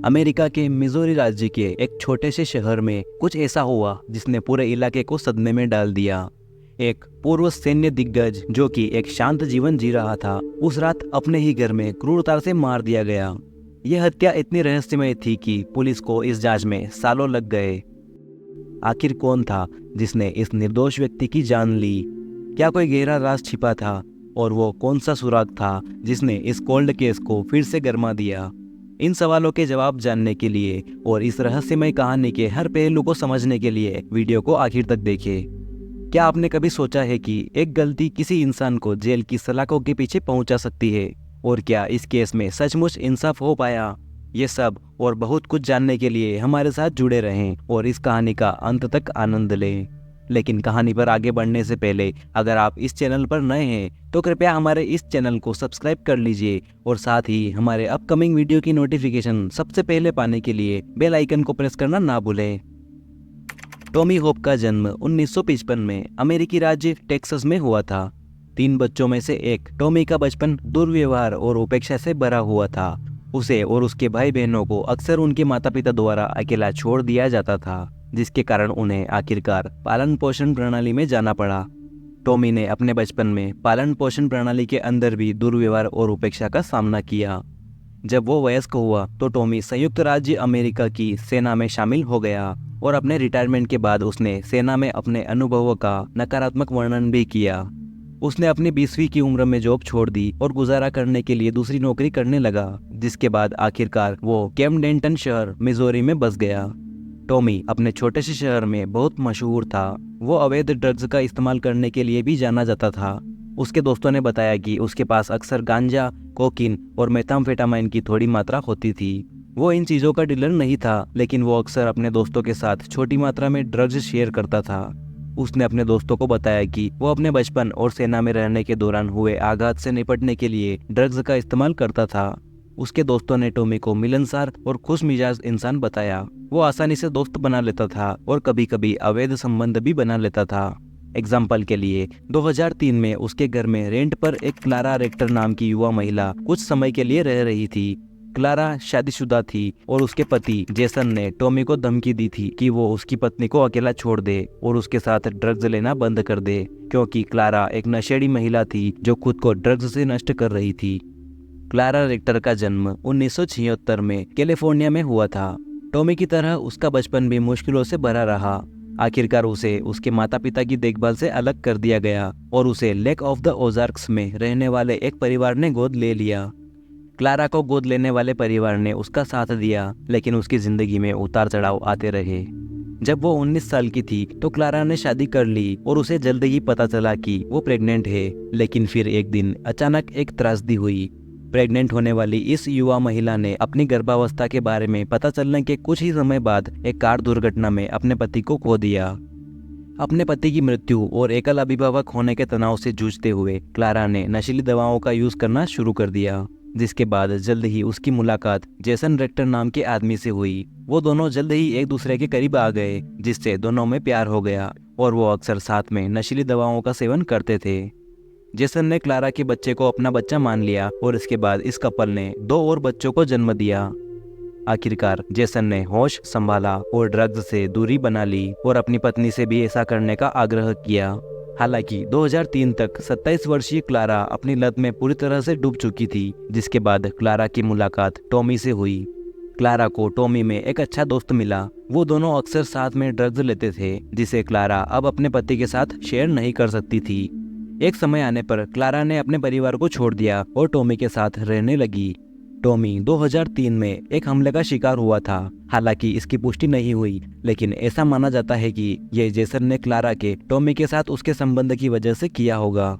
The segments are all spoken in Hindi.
अमेरिका के मिजोरी राज्य के एक छोटे से शहर में कुछ ऐसा हुआ जिसने पूरे इलाके को सदमे में डाल दिया। एक पूर्व सैन्य दिग्गज जो कि एक शांत जीवन जी रहा था, उस रात अपने ही घर में क्रूरता से मार दिया गया। यह हत्या इतनी रहस्यमय थी कि पुलिस को इस जांच में सालों लग गए। आखिर कौन था जिसने इस निर्दोष व्यक्ति की जान ली? क्या कोई गहरा राज छिपा था? और वो कौन सा सुराग था जिसने इस कोल्ड केस को फिर से गरमा दिया? इन सवालों के जवाब जानने के लिए और इस रहस्यमय कहानी के हर पहलू को समझने के लिए वीडियो को आखिर तक देखें। क्या आपने कभी सोचा है कि एक गलती किसी इंसान को जेल की सलाखों के पीछे पहुंचा सकती है? और क्या इस केस में सचमुच इंसाफ हो पाया? ये सब और बहुत कुछ जानने के लिए हमारे साथ जुड़े रहें और इस कहानी का अंत तक आनंद लें। लेकिन कहानी पर आगे बढ़ने से पहले अगर आप इस चैनल पर नए हैं तो कृपया हमारे इस चैनल को सब्सक्राइब कर लीजिए और साथ ही हमारे अपकमिंग वीडियो की नोटिफिकेशन सबसे पहले पाने के लिए बेल आइकन को प्रेस करना ना भूलें। टॉमी होप का जन्म 1955 में अमेरिकी राज्य टेक्सास में हुआ था। 3 बच्चों में से एक टॉमी का बचपन दुर्व्यवहार और उपेक्षा से भरा हुआ था। उसे और उसके भाई बहनों को अक्सर उनके माता पिता द्वारा अकेला छोड़ दिया जाता था, जिसके कारण उन्हें आखिरकार पालन पोषण प्रणाली में जाना पड़ा। टॉमी ने अपने बचपन में पालन पोषण प्रणाली के अंदर भी दुर्व्यवहार और उपेक्षा का सामना किया। जब वो वयस्क हुआ तो टॉमी संयुक्त राज्य अमेरिका की सेना में शामिल हो गया और अपने रिटायरमेंट के बाद उसने सेना में अपने अनुभवों का नकारात्मक वर्णन भी किया। उसने अपनी 20वीं की उम्र में जॉब छोड़ दी और गुजारा करने के लिए दूसरी नौकरी करने लगा, जिसके बाद आखिरकार वो कैम्प डेंटन शहर मिजोरी में बस गया। टॉमी अपने छोटे से शहर में बहुत मशहूर था। वो अवैध ड्रग्स का इस्तेमाल करने के लिए भी जाना जाता था। उसके दोस्तों ने बताया कि उसके पास अक्सर गांजा, कोकीन और मेथाम्फेटामाइन की थोड़ी मात्रा होती थी। वो इन चीज़ों का डीलर नहीं था, लेकिन वो अक्सर अपने दोस्तों के साथ छोटी मात्रा में ड्रग्स शेयर करता था। उसने अपने दोस्तों को बताया कि वो अपने बचपन और सेना में रहने के दौरान हुए आघात से निपटने के लिए ड्रग्स का इस्तेमाल करता था। उसके दोस्तों ने टॉमी को मिलनसार और खुश मिजाज इंसान बताया। वो आसानी से दोस्त बना लेता था और कभी कभी अवैध संबंध भी बना लेता था। एग्जाम्पल के लिए 2003 में उसके घर में रेंट पर एक क्लारा रेक्टर नाम की युवा महिला कुछ समय के लिए रह रही थी। क्लारा शादीशुदा थी और उसके पति जेसन ने टॉमी को धमकी दी थी कि वो उसकी पत्नी को अकेला छोड़ दे और उसके साथ ड्रग्स लेना बंद कर दे, क्योंकि क्लारा एक नशेड़ी महिला थी जो खुद को ड्रग्स से नष्ट कर रही थी। क्लारा रेक्टर का जन्म 1976 में कैलिफोर्निया में हुआ था। टॉमी की तरह उसका बचपन भी मुश्किलों से भरा रहा। आखिरकार उसे उसके माता पिता की देखभाल से अलग कर दिया गया और उसे लेक ऑफ द ओजार्क्स में रहने वाले एक परिवार ने गोद ले लिया। क्लारा को गोद लेने वाले परिवार ने उसका साथ दिया, लेकिन उसकी जिंदगी में उतार चढ़ाव आते रहे। जब वो 19 साल की थी तो क्लारा ने शादी कर ली और उसे जल्द ही पता चला कि वो प्रेग्नेंट है। लेकिन फिर एक दिन अचानक एक त्रासदी हुई। प्रेग्नेंट होने वाली इस युवा महिला ने अपनी गर्भावस्था के बारे में पता चलने के कुछ ही समय बाद एक कार दुर्घटना में अपने पति को खो दिया। अपने पति की मृत्यु और एकल अभिभावक होने के तनाव से जूझते हुए क्लारा ने नशीली दवाओं का यूज करना शुरू कर दिया, जिसके बाद जल्द ही उसकी मुलाकात जेसन रेक्टर नाम के आदमी से हुई। वो दोनों जल्द ही एक दूसरे के करीब आ गए, जिससे दोनों में प्यार हो गया और वो अक्सर साथ में नशीली दवाओं का सेवन करते थे। जेसन ने क्लारा के बच्चे को अपना बच्चा मान लिया और इसके बाद इस कपल ने 2 और बच्चों को जन्म दिया। आखिरकार जेसन ने होश संभाला और ड्रग्स से दूरी बना ली और अपनी पत्नी से भी ऐसा करने का आग्रह किया। हालांकि 2003 तक 27 वर्षीय क्लारा अपनी लत में पूरी तरह से डूब चुकी थी, जिसके बाद क्लारा की मुलाकात टॉमी से हुई। क्लारा को टॉमी में एक अच्छा दोस्त मिला। वो दोनों अक्सर साथ में ड्रग्स लेते थे, जिसे क्लारा अब अपने पति के साथ शेयर नहीं कर सकती थी। एक समय आने पर क्लारा ने अपने परिवार को छोड़ दिया और टॉमी के साथ रहने लगी। टॉमी 2003 में एक हमले का शिकार हुआ था। हालांकि इसकी पुष्टि नहीं हुई, लेकिन ऐसा माना जाता है कि यह जेसन ने क्लारा के टॉमी के साथ उसके संबंध की वजह से किया होगा।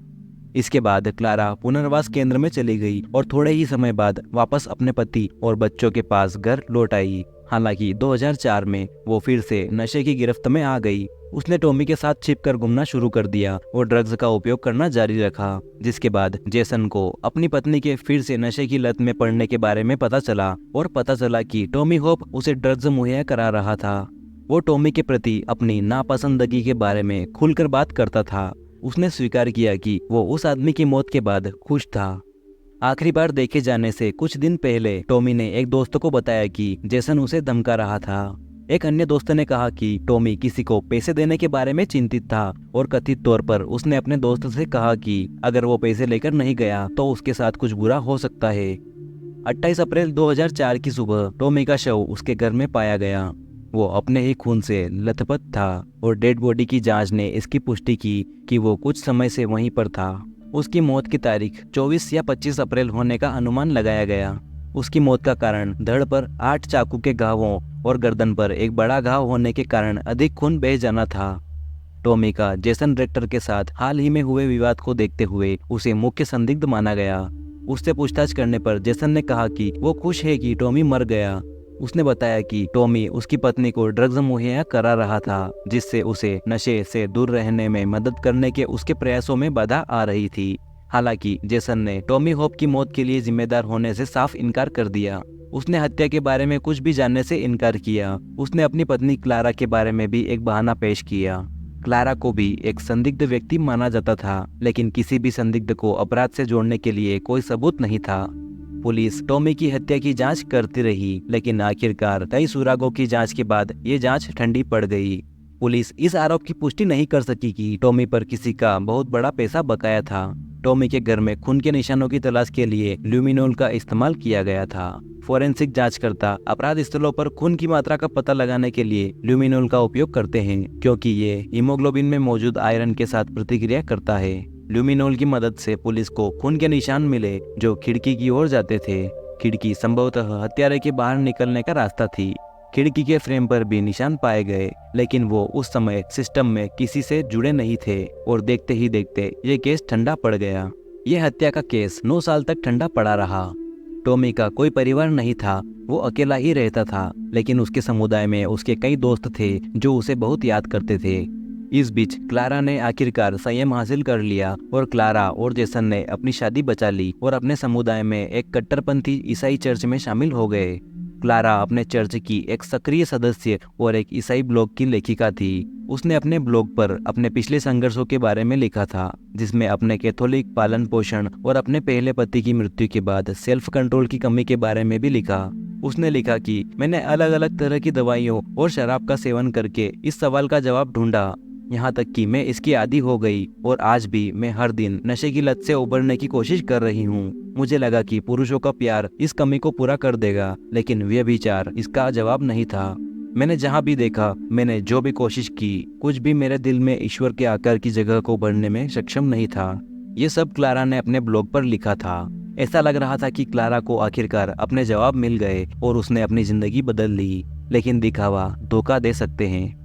इसके बाद क्लारा पुनर्वास केंद्र में चली गई और थोड़े ही समय बाद वापस अपने पति और बच्चों के पास घर लौट आई। हालांकि 2004 में वो फिर से नशे की गिरफ्त में आ गई। उसने टॉमी के साथ छिपकर घूमना शुरू कर दिया और ड्रग्स का उपयोग करना जारी रखा, जिसके बाद जेसन को अपनी पत्नी के फिर से नशे की लत में पड़ने के बारे में पता चला और पता चला कि टॉमी होप उसे ड्रग्स मुहैया करा रहा था। वो टॉमी के प्रति अपनी नापसंदगी के बारे में खुलकर बात करता था। उसने स्वीकार किया कि वो उस आदमी की मौत के बाद खुश था। आखिरी बार देखे जाने से कुछ दिन पहले टॉमी ने एक दोस्त को बताया कि जेसन उसे धमका रहा था। एक अन्य दोस्त ने कहा कि टॉमी किसी को पैसे देने के बारे में चिंतित था और कथित तौर पर उसने अपने दोस्त से कहा कि अगर वो पैसे लेकर नहीं गया तो उसके साथ कुछ बुरा हो सकता है। 28 अप्रैल 2004 की सुबह टॉमी का शव उसके घर में पाया गया। वो अपने ही खून से लथपथ था और डेड बॉडी की जांच ने इसकी पुष्टि की कि वो कुछ समय से वहीं पर था। उसकी मौत की तारीख 24 या 25 अप्रैल होने का अनुमान लगाया गया। उसकी मौत का कारण धड़ पर 8 चाकू के घावों और गर्दन पर एक बड़ा घाव होने के कारण अधिक खून बह जाना था। टॉमी का जेसन रेक्टर के साथ हाल ही में हुए विवाद को देखते हुए उसे मुख्य संदिग्ध माना गया। उससे पूछताछ करने पर जेसन ने कहा कि वो खुश है कि टॉमी मर गया। उसने बताया कि टॉमी उसकी पत्नी को ड्रग्स मुहैया करा रहा था, जिससे उसे नशे से दूर रहने में मदद करने के उसके प्रयासों में बाधा आ रही थी। हालांकि जेसन ने टॉमी होप की मौत के लिए जिम्मेदार होने से साफ इनकार कर दिया। उसने हत्या के बारे में कुछ भी जानने से इनकार किया। उसने अपनी पत्नी क्लारा के बारे में भी एक बहाना पेश किया। क्लारा को भी एक संदिग्ध व्यक्ति माना जाता था, लेकिन किसी भी संदिग्ध को अपराध से जोड़ने के लिए कोई सबूत नहीं था। पुलिस टॉमी की हत्या की जांच करती रही, लेकिन आखिरकार कई सुरागों की जांच के बाद ये जांच ठंडी पड़ गई। पुलिस इस आरोप की पुष्टि नहीं कर सकी कि टॉमी पर किसी का बहुत बड़ा पैसा बकाया था। टॉमी के घर में खून के निशानों की तलाश के लिए ल्यूमिनोल का इस्तेमाल किया गया था। फोरेंसिक जांचकर्ता अपराध स्थलों पर खून की मात्रा का पता लगाने के लिए ल्यूमिनोल का उपयोग करते हैं, क्योंकि ये हीमोग्लोबिन में मौजूद आयरन के साथ प्रतिक्रिया करता है। ल्यूमिनोल की मदद से पुलिस को खून के निशान मिले जो खिड़की की ओर जाते थे। खिड़की संभवतः हत्यारे के बाहर निकलने का रास्ता थी। खिड़की के फ्रेम पर भी निशान पाए गए, लेकिन वो उस समय सिस्टम में किसी से जुड़े नहीं थे और देखते ही देखते ये केस ठंडा पड़ गया। ये हत्या का केस 9 साल तक ठंडा पड़ा रहा। टॉमी का कोई परिवार नहीं था, वो अकेला ही रहता था, लेकिन उसके समुदाय में उसके कई दोस्त थे जो उसे बहुत याद करते थे। इस बीच क्लारा ने आखिरकार संयम हासिल कर लिया और क्लारा और जेसन ने अपनी शादी बचा ली और अपने समुदाय में एक कट्टरपंथी ईसाई चर्च में शामिल हो गए। क्लारा अपने चर्च की एक सक्रिय सदस्य और एक ईसाई ब्लॉग की लेखिका थी। उसने अपने ब्लॉग पर अपने पिछले संघर्षों के बारे में लिखा था, जिसमें अपने कैथोलिक पालन पोषण और अपने पहले पति की मृत्यु के बाद सेल्फ कंट्रोल की कमी के बारे में भी लिखा। उसने लिखा कि मैंने अलग अलग तरह की दवाइयों और शराब का सेवन करके इस सवाल का जवाब ढूंढा, यहाँ तक कि मैं इसकी आदी हो गई और आज भी मैं हर दिन नशे की लत से उबरने की कोशिश कर रही हूँ। मुझे लगा कि पुरुषों का प्यार इस कमी को पूरा कर देगा, लेकिन व्यभिचार इसका जवाब नहीं था। मैंने जहाँ भी देखा, मैंने जो भी कोशिश की, कुछ भी मेरे दिल में ईश्वर के आकार की जगह को भरने में सक्षम नहीं था। ये सब क्लारा ने अपने ब्लॉग पर लिखा था। ऐसा लग रहा था कि क्लारा को आखिरकार अपने जवाब मिल गए और उसने अपनी जिंदगी बदल ली, लेकिन दिखावा धोखा दे सकते हैं।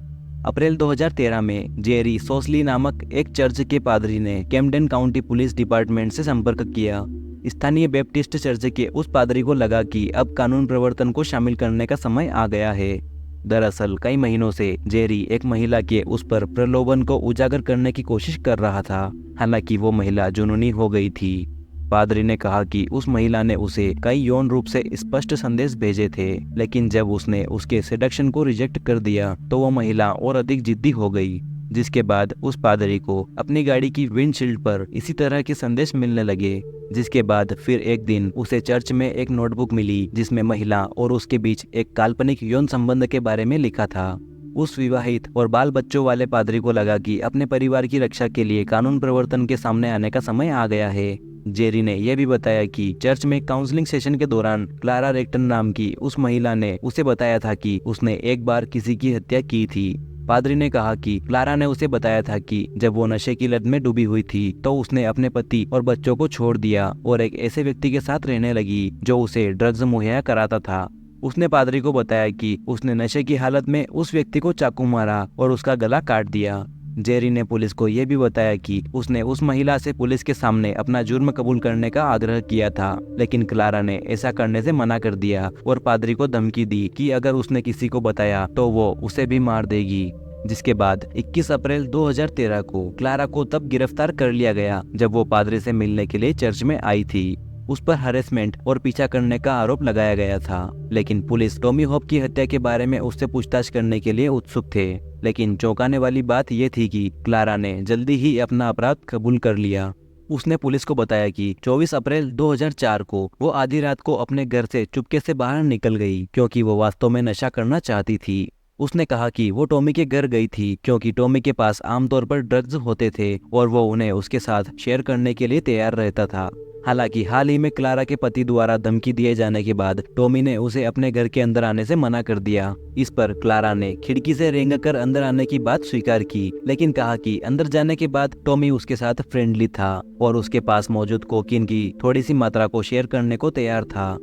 अप्रैल 2013 में जेरी सोसली नामक एक चर्च के पादरी ने कैम्डेन काउंटी पुलिस डिपार्टमेंट से संपर्क किया। स्थानीय बैप्टिस्ट चर्च के उस पादरी को लगा कि अब कानून प्रवर्तन को शामिल करने का समय आ गया है। दरअसल कई महीनों से जेरी एक महिला के उस पर प्रलोभन को उजागर करने की कोशिश कर रहा था, हालांकि वो महिला जुनूनी हो गई थी। पादरी ने कहा कि उस महिला ने उसे कई यौन रूप से स्पष्ट संदेश भेजे थे, लेकिन जब उसने उसके सेडक्शन को रिजेक्ट कर दिया तो वो महिला और अधिक जिद्दी हो गई, जिसके बाद उस पादरी को अपनी गाड़ी की विंडशील्ड पर इसी तरह के संदेश मिलने लगे। जिसके बाद फिर एक दिन उसे चर्च में एक नोटबुक मिली जिसमें महिला और उसके बीच एक काल्पनिक यौन संबंध के बारे में लिखा था। उस विवाहित और बाल बच्चों वाले पादरी को लगा कि अपने परिवार की रक्षा के लिए कानून प्रवर्तन के सामने आने का समय आ गया है। जेरी ने यह भी बताया कि चर्च में काउंसलिंग सेशन के दौरान क्लारा रेक्टन नाम की उस महिला ने उसे बताया था कि उसने एक बार किसी की हत्या की थी। पादरी ने कहा कि क्लारा ने उसे बताया था कि जब वो नशे की लत में डूबी हुई थी तो उसने अपने पति और बच्चों को छोड़ दिया और एक ऐसे व्यक्ति के साथ रहने लगी जो उसे ड्रग्स मुहैया कराता था। उसने पादरी को बताया कि उसने नशे की हालत में उस व्यक्ति को चाकू मारा और उसका गला काट दिया। जेरी ने पुलिस को यह भी बताया कि उसने उस महिला से पुलिस के सामने अपना जुर्म कबूल करने का आग्रह किया था, लेकिन क्लारा ने ऐसा करने से मना कर दिया और पादरी को धमकी दी कि अगर उसने किसी को बताया तो वो उसे भी मार देगी। जिसके बाद 21 अप्रैल 2013 को क्लारा को तब गिरफ्तार कर लिया गया जब वो पादरी से मिलने के लिए चर्च में आई थी। उस पर हरेसमेंट और पीछा करने का आरोप लगाया गया था, लेकिन पुलिस टॉमी होप की हत्या के बारे में उससे पूछताछ करने के लिए उत्सुक थे। लेकिन चौंकाने वाली बात यह थी कि क्लारा ने जल्दी ही अपना अपराध कबूल कर लिया। उसने पुलिस को बताया कि 24 अप्रैल 2004 को वो आधी रात को अपने घर से चुपके से बाहर निकल गई क्योंकि वो वास्तव में नशा करना चाहती थी। उसने कहा कि वो टॉमी के घर गई थी क्योंकि टॉमी के पास आमतौर पर ड्रग्स होते थे और वो उन्हें उसके साथ शेयर करने के लिए तैयार रहता था। हालांकि हाल ही में क्लारा के पति द्वारा धमकी दिए जाने के बाद टॉमी ने उसे अपने घर के अंदर आने से मना कर दिया। इस पर क्लारा ने खिड़की से रेंगकर अंदर आने की बात स्वीकार की, लेकिन कहा कि अंदर जाने के बाद टॉमी उसके साथ फ्रेंडली था और उसके पास मौजूद कोकीन की थोड़ी सी मात्रा को शेयर करने को तैयार था।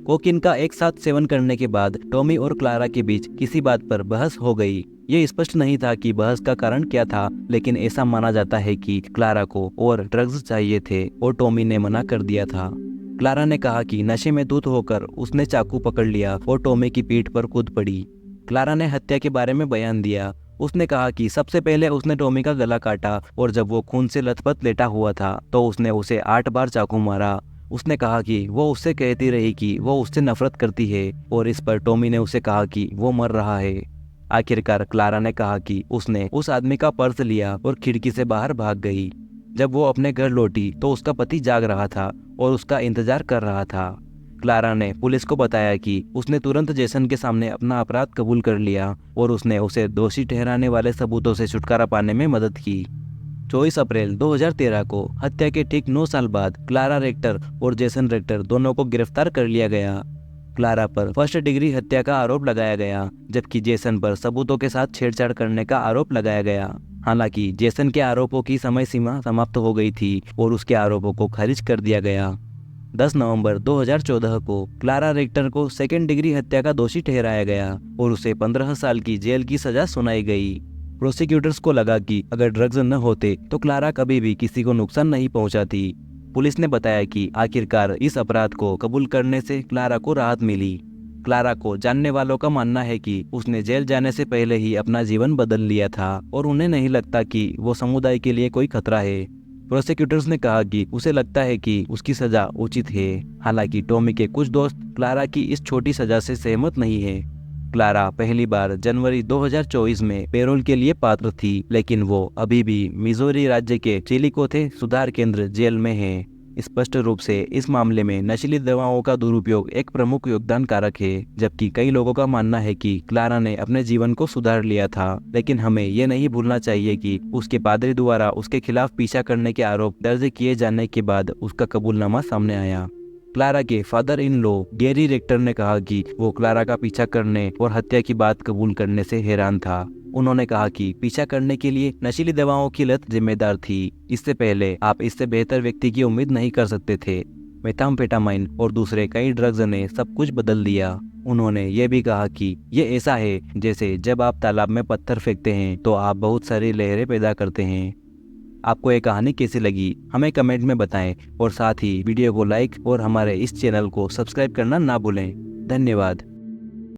कोकीन का एक साथ सेवन करने के बाद टॉमी और क्लारा के बीच किसी बात पर बहस हो गई। ये स्पष्ट नहीं था कि बहस का कारण क्या था, लेकिन ऐसा माना जाता है कि क्लारा को और ड्रग्स चाहिए थे और टॉमी ने मना कर दिया था। क्लारा ने कहा कि नशे में धुत होकर उसने चाकू पकड़ लिया और टॉमी की पीठ पर कूद पड़ी। क्लारा ने हत्या के बारे में बयान दिया। उसने कहा कि सबसे पहले उसने टॉमी का गला काटा और जब वो खून से लथपथ लेटा हुआ था तो उसने उसे 8 बार चाकू मारा। उसने कहा कि वो उससे कहती रही कि वो उससे नफरत करती है और इस पर टॉमी ने उसे कहा कि वो मर रहा है। आखिरकार क्लारा ने कहा कि उसने उस आदमी का पर्स लिया और खिड़की से बाहर भाग गई। जब वो अपने घर लौटी तो उसका पति जाग रहा था और उसका इंतजार कर रहा था। क्लारा ने पुलिस को बताया कि उसने तुरंत जेसन के सामने अपना अपराध कबूल कर लिया और उसने उसे दोषी ठहराने वाले सबूतों से छुटकारा पाने में मदद की। 24 अप्रैल 2013 को हत्या के ठीक 9 साल बाद क्लारा रेक्टर और जेसन रेक्टर दोनों को गिरफ्तार कर लिया गया। क्लारा पर फर्स्ट डिग्री हत्या का आरोप लगाया गया, जबकि जेसन पर सबूतों के साथ छेड़छाड़ करने का आरोप लगाया गया। हालांकि जेसन के आरोपों की समय सीमा समाप्त हो गई थी और उसके आरोपों को खारिज कर दिया गया। 10 नवंबर 2014 को क्लारा रेक्टर को सेकेंड डिग्री हत्या का दोषी ठहराया गया और उसे 15 साल की जेल की सजा सुनाई गई। प्रोसिक्यूटर्स को लगा कि अगर ड्रग्स न होते तो क्लारा कभी भी किसी को नुकसान नहीं पहुंचाती। पुलिस ने बताया कि आखिरकार इस अपराध को कबूल करने से क्लारा को राहत मिली। क्लारा को जानने वालों का मानना है कि उसने जेल जाने से पहले ही अपना जीवन बदल लिया था और उन्हें नहीं लगता कि वो समुदाय के लिए कोई खतरा है। प्रोसिक्यूटर्स ने कहा कि उसे लगता है कि उसकी सजा उचित है। हालांकि टॉमी के कुछ दोस्त क्लारा की इस छोटी सजा से सहमत नहीं है। क्लारा पहली बार जनवरी 2024 में पैरोल के लिए पात्र थी, लेकिन वो अभी भी मिजोरी राज्य के चिलिकोथे सुधार केंद्र जेल में है। स्पष्ट रूप से इस मामले में नशीली दवाओं का दुरुपयोग एक प्रमुख योगदान कारक है, जबकि कई लोगों का मानना है कि क्लारा ने अपने जीवन को सुधार लिया था। लेकिन हमें ये नहीं भूलना चाहिए कि उसके पादरी द्वारा उसके खिलाफ पीछा करने के आरोप दर्ज किए जाने के बाद उसका कबूलनामा सामने आया। क्लारा के father in law Gary Rector ने कहा कि वो क्लारा का पीछा करने और हत्या की बात कबूल करने से हैरान था। उन्होंने कहा कि पीछा करने के लिए नशीली दवाओं की लत जिम्मेदार थी। इससे पहले आप इससे बेहतर व्यक्ति की उम्मीद नहीं कर सकते थे। मेथाम्फेटामाइन और दूसरे कई ड्रग्स ने सब कुछ बदल दिया। उन्होंने ये भी कहा कि ये ऐसा है जैसे जब आप तालाब में पत्थर फेंकते हैं तो आप बहुत सारी लहरें पैदा करते हैं। आपको ये कहानी कैसी लगी हमें कमेंट में बताएं और साथ ही वीडियो को लाइक और हमारे इस चैनल को सब्सक्राइब करना ना भूलें। धन्यवाद।